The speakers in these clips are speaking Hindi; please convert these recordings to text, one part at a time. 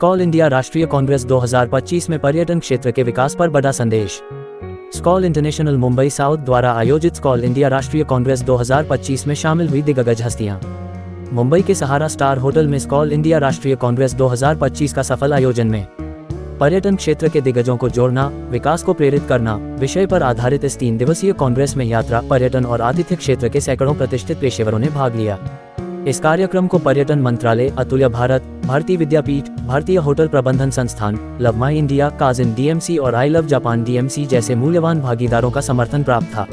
स्कॉल इंडिया राष्ट्रीय कांग्रेस 2025 में पर्यटन क्षेत्र के विकास पर बड़ा संदेश। स्कॉल इंटरनेशनल मुंबई साउथ द्वारा आयोजित स्कॉल इंडिया राष्ट्रीय कांग्रेस 2025 में शामिल हुई दिग्गज हस्तियां। मुंबई के सहारा स्टार होटल में स्कॉल इंडिया राष्ट्रीय कांग्रेस 2025 का सफल आयोजन में पर्यटन क्षेत्र के दिग्गजों को जोड़ना, विकास को प्रेरित करना विषय पर आधारित इस 3 दिवसीय कांग्रेस में यात्रा, पर्यटन और आतिथ्य क्षेत्र के सैकड़ों प्रतिष्ठित पेशेवरों ने भाग लिया। इस कार्यक्रम को पर्यटन मंत्रालय, अतुल्य भारत, भारतीय विद्यापीठ, भारतीय होटल प्रबंधन संस्थान, love my India, cousin DMC और आई लव जापान डीएमसी जैसे मूल्यवान भागीदारों का समर्थन प्राप्त था।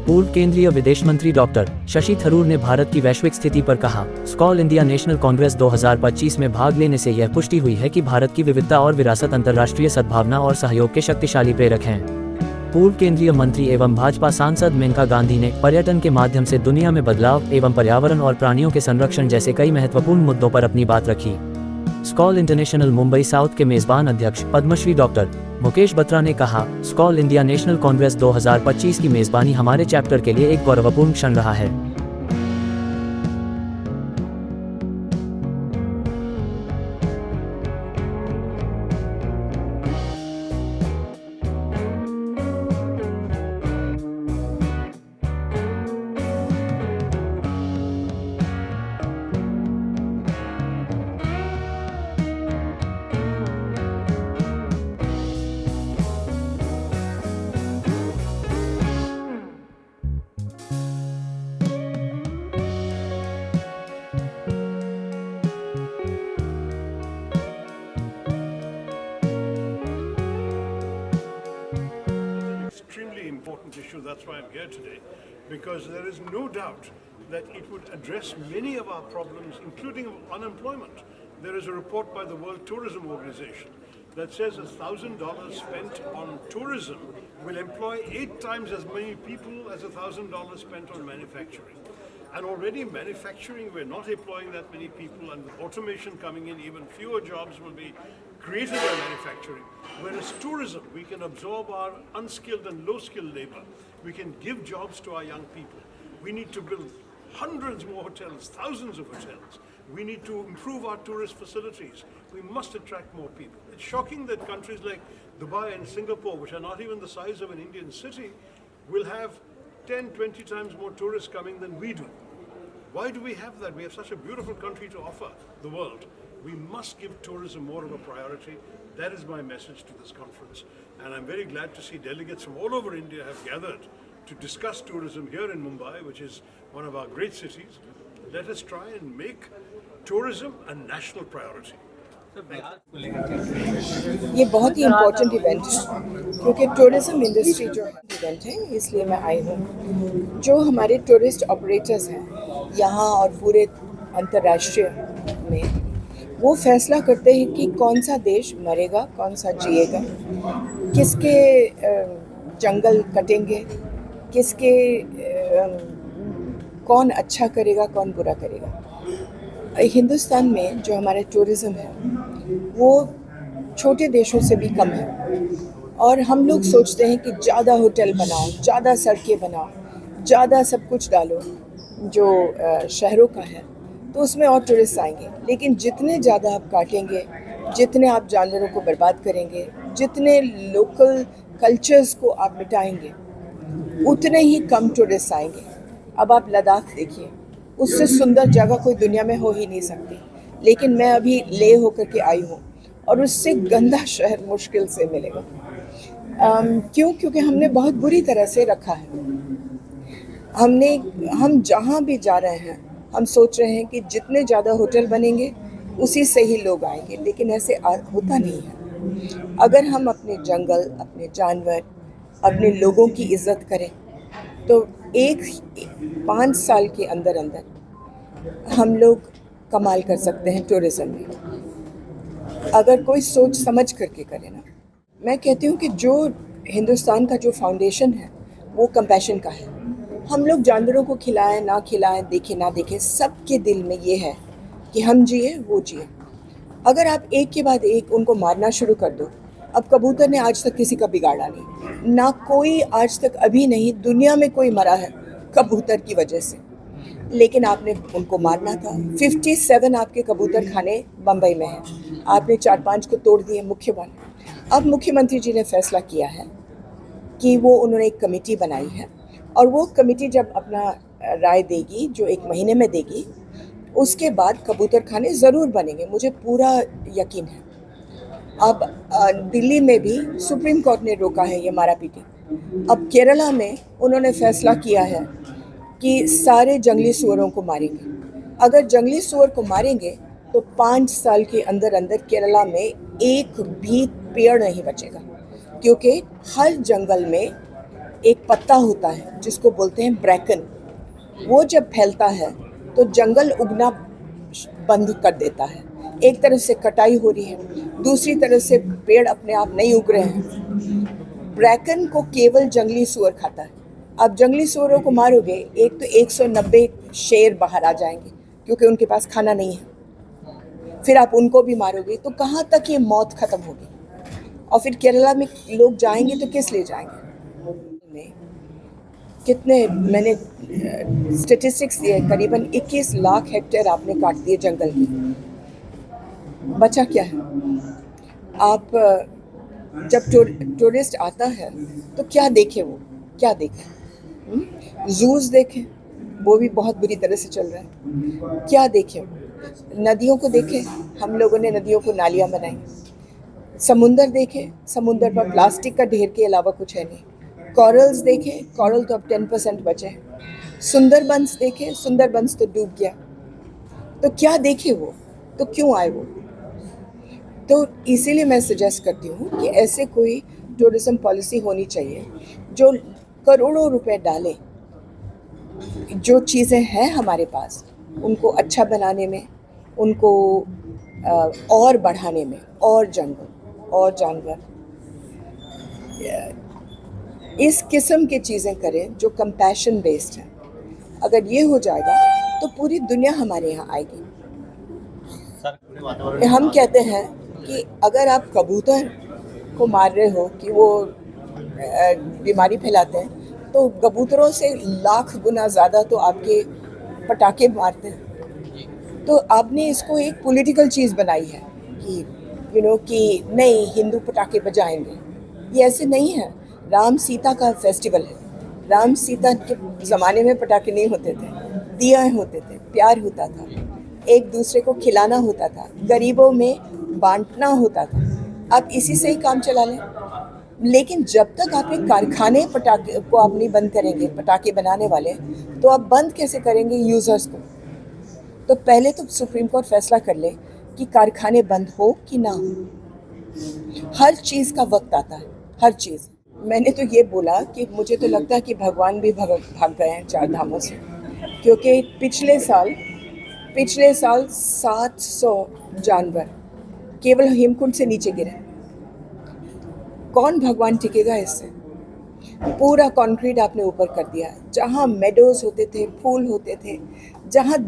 पूर्व केंद्रीय विदेश मंत्री डॉक्टर शशि थरूर ने भारत की वैश्विक स्थिति पर कहा, स्कॉल इंडिया नेशनल कांग्रेस 2025 में भाग लेने से यह पुष्टि हुई है कि भारत की विविधता और विरासत अंतर्राष्ट्रीय सद्भावना और सहयोग के शक्तिशाली प्रेरक हैं। पूर्व केंद्रीय मंत्री एवं भाजपा सांसद मेनका गांधी ने पर्यटन के माध्यम से दुनिया में बदलाव एवं पर्यावरण और प्राणियों के संरक्षण जैसे कई महत्वपूर्ण मुद्दों पर अपनी बात रखी। स्कॉल इंटरनेशनल मुंबई साउथ के मेजबान अध्यक्ष पद्मश्री डॉक्टर मुकेश बत्रा ने कहा, स्कॉल इंडिया नेशनल कांग्रेस 2025 की मेजबानी हमारे चैप्टर के लिए एक गौरवपूर्ण क्षण रहा है। Extremely important issue. That's why I'm here today, because there is no doubt that it would address many of our problems, including unemployment. There is a report by the World Tourism Organization that says $1,000 spent on tourism will employ 8 times as many people as $1,000 spent on manufacturing. And already manufacturing, we're not employing that many people, and with automation coming in, even fewer jobs will be created by manufacturing. Whereas tourism, we can absorb our unskilled and low-skilled labor. We can give jobs to our young people. We need to build hundreds more hotels, thousands of hotels. We need to improve our tourist facilities. We must attract more people. It's shocking that countries like Dubai and Singapore, which are not even the size of an Indian city, will have 10, 20 times more tourists coming than we do. Why do we have that? We have such a beautiful country to offer the world. We must give tourism more of a priority. That is my message to this conference. And I'm very glad to see delegates from all over India have gathered to discuss tourism here in Mumbai, which is one of our great cities. Let us try and make tourism a national priority. ये बहुत ही इम्पोर्टेंट इवेंट है, क्योंकि टूरिज़्म इंडस्ट्री जो इवेंट है, इसलिए मैं आई हूँ। जो हमारे टूरिस्ट ऑपरेटर्स हैं यहाँ और पूरे अंतर्राष्ट्रीय में, वो फैसला करते हैं कि कौन सा देश मरेगा, कौन सा जिएगा, किसके जंगल कटेंगे, किसके कौन अच्छा करेगा, कौन बुरा करेगा। हिंदुस्तान में जो हमारे टूरिज़्म है वो छोटे देशों से भी कम है, और हम लोग सोचते हैं कि ज़्यादा होटल बनाओ, ज़्यादा सड़कें बनाओ, ज़्यादा सब कुछ डालो जो शहरों का है, तो उसमें और टूरिस्ट आएंगे। लेकिन जितने ज़्यादा आप काटेंगे, जितने आप जानवरों को बर्बाद करेंगे, जितने लोकल कल्चर्स को आप मिटाएंगे, उतने ही कम टूरिस्ट आएंगे। अब आप लद्दाख देखिए, उससे सुंदर जगह कोई दुनिया में हो ही नहीं सकती। लेकिन मैं अभी लेह होकर के आई हूँ, और उससे गंदा शहर मुश्किल से मिलेगा। क्यों? क्योंकि हमने बहुत बुरी तरह से रखा है। हम जहाँ भी जा रहे हैं, हम सोच रहे हैं कि जितने ज़्यादा होटल बनेंगे उसी से ही लोग आएंगे, लेकिन ऐसे होता नहीं है। अगर हम अपने जंगल, अपने जानवर, अपने लोगों की इज़्ज़त करें, तो 5 साल के अंदर अंदर हम लोग कमाल कर सकते हैं टूरिज़्म में, अगर कोई सोच समझ करके करे ना। मैं कहती हूँ कि जो हिंदुस्तान का जो फाउंडेशन है वो कंपैशन का है। हम लोग जानवरों को खिलाएं ना खिलाएं, देखें ना देखें, सबके दिल में ये है कि हम जिए वो जिए। अगर आप एक के बाद एक उनको मारना शुरू कर दो, अब कबूतर ने आज तक किसी का बिगाड़ा नहीं, ना कोई आज तक अभी नहीं दुनिया में कोई मरा है कबूतर की वजह से। लेकिन आपने उनको मारना था। 57 आपके कबूतर खाने बम्बई में हैं, आपने 4-5 को तोड़ दिए मुख्य वाले। अब मुख्यमंत्री जी ने फैसला किया है कि वो उन्होंने एक कमेटी बनाई है और वो कमेटी जब अपना राय देगी, जो 1 महीने में देगी, उसके बाद कबूतर खाने ज़रूर बनेंगे, मुझे पूरा यकीन है। अब दिल्ली में भी सुप्रीम कोर्ट ने रोका है ये मारापीटी। अब केरला में उन्होंने फैसला किया है कि सारे जंगली सूअरों को मारेंगे। अगर जंगली सूअर को मारेंगे तो 5 साल के अंदर अंदर केरला में एक भी पेड़ नहीं बचेगा, क्योंकि हर जंगल में एक पत्ता होता है जिसको बोलते हैं ब्रैकन। वो जब फैलता है तो जंगल उगना बंद कर देता है। एक तरफ से कटाई हो रही है, दूसरी तरफ से पेड़ अपने आप नहीं उग रहे हैं। ब्रैकन को केवल जंगली सूअर खाता है। अब जंगली सूअरों को मारोगे, एक तो 190 शेर बाहर आ जाएंगे क्योंकि उनके पास खाना नहीं है। फिर आप उनको भी मारोगे तो कहाँ तक ये मौत ख़त्म होगी? और फिर केरला में लोग जाएंगे तो किस लिए जाएंगे? कितने मैंने स्टेटिस्टिक्स दिए, करीबन 21 लाख हेक्टेयर आपने काट दिए जंगल की। बचा क्या है? आप जब टूरिस्ट आता है तो क्या देखे वो, क्या देखे? जूस देखे, वो भी बहुत बुरी तरह से चल रहा है। क्या देखे? नदियों को देखे, हम लोगों ने नदियों को नालियाँ बनाई। समुंदर देखे, समुंदर पर प्लास्टिक का ढेर के अलावा कुछ है नहीं। कॉरल्स देखे, कॉरल तो अब 10% बचे हैं। सुंदरबंस देखे, सुंदरबंस तो डूब गया। तो क्या देखे वो? तो क्यों आए वो? तो इसीलिए मैं सजेस्ट करती हूँ कि ऐसे कोई टूरिज़्म पॉलिसी होनी चाहिए जो करोड़ों रुपए डाले, जो चीज़ें हैं हमारे पास उनको अच्छा बनाने में, उनको और बढ़ाने में, और जंगल और जानवर, इस किस्म की चीज़ें करें जो कंपैशन बेस्ड हैं। अगर ये हो जाएगा तो पूरी दुनिया हमारे यहाँ आएगी। हम कहते हैं कि अगर आप कबूतर को मार रहे हो कि वो बीमारी फैलाते हैं, तो कबूतरों से लाख गुना ज़्यादा तो आपके पटाखे मारते हैं। तो आपने इसको एक पॉलिटिकल चीज़ बनाई है कि कि नहीं, हिंदू पटाखे बजाएंगे। ये ऐसे नहीं है। राम सीता का फेस्टिवल है। राम सीता के ज़माने में पटाखे नहीं होते थे, दिया होते थे, प्यार होता था, एक दूसरे को खिलाना होता था, गरीबों में बांटना होता था। आप इसी से ही काम चला लें। लेकिन जब तक आप एक कारखाने पटाखे को आप नहीं बंद करेंगे, पटाखे बनाने वाले, तो आप बंद कैसे करेंगे यूज़र्स को? तो पहले तो सुप्रीम कोर्ट फैसला कर ले कि कारखाने बंद हो कि ना हो। हर चीज़ का वक्त आता है, हर चीज़। मैंने तो ये बोला कि मुझे तो लगता है कि भगवान भी भाग गए हैं 4 धामों से, क्योंकि पिछले साल 700 जानवर केवल हेमकुंड से नीचे गिरे। कौन भगवान टिकेगा इससे? पूरा कंक्रीट आपने ऊपर कर दिया। जहाँ मेडोज होते थे, फूल होते थे, जहाँ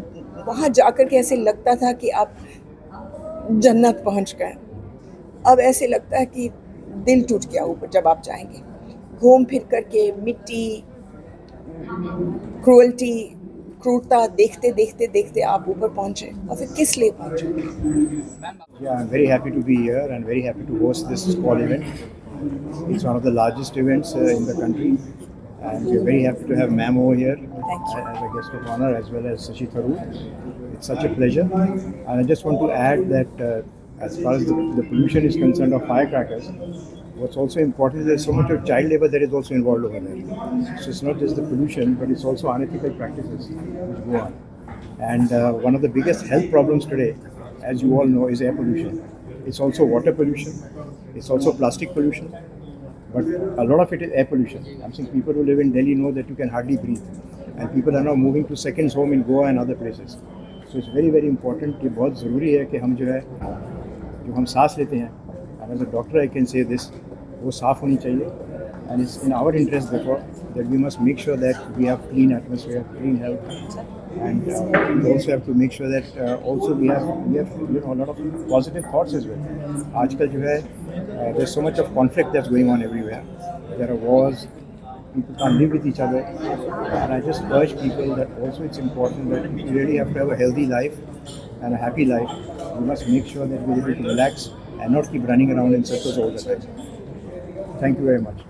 वहाँ जाकर के ऐसे लगता था कि आप जन्नत पहुँच गए, अब ऐसे लगता है कि दिल टूट गया ऊपर जब आप जाएंगे। घूम फिर करके मिट्टी, क्रूरता देखते देखते देखते आप ऊपर पहुँचे, और फिर किस लिए पहुँचे? Yeah, I'm very happy to be here and very happy to host this call event. It's one of the largest events in the country, and we're very happy to have Ma'am over here as a guest of honor, as well as Shashi Tharoor. It's such a pleasure, and I just want to add that as far as the pollution is concerned of firecrackers, what's also important is there's so much of child labor that is also involved over there. So it's not just the pollution, but it's also unethical practices which go on. And one of the biggest health problems today, as you all know, is air pollution. It's also water pollution. It's also plastic pollution. But a lot of it is air pollution. I'm saying people who live in Delhi know that you can hardly breathe. And people are now moving to seconds home in Goa and other places. So it's very, very important कि बहुत ज़रूरी है कि हम जो हम सांस लेते हैं, and as a doctor I can say this, वो साफ़ होनी चाहिए. And it's in our interest therefore that we must make sure that we have clean atmosphere, clean health. And we also have to make sure that also we have a lot of positive thoughts as well. आजकल जो है there's so much of conflict that's going on everywhere. There are wars, people can't live with each other. And I just urge people that also it's important that if you really have to have a healthy life and a happy life, you must make sure that you're able to relax and not keep running around in circles all the time. Thank you very much.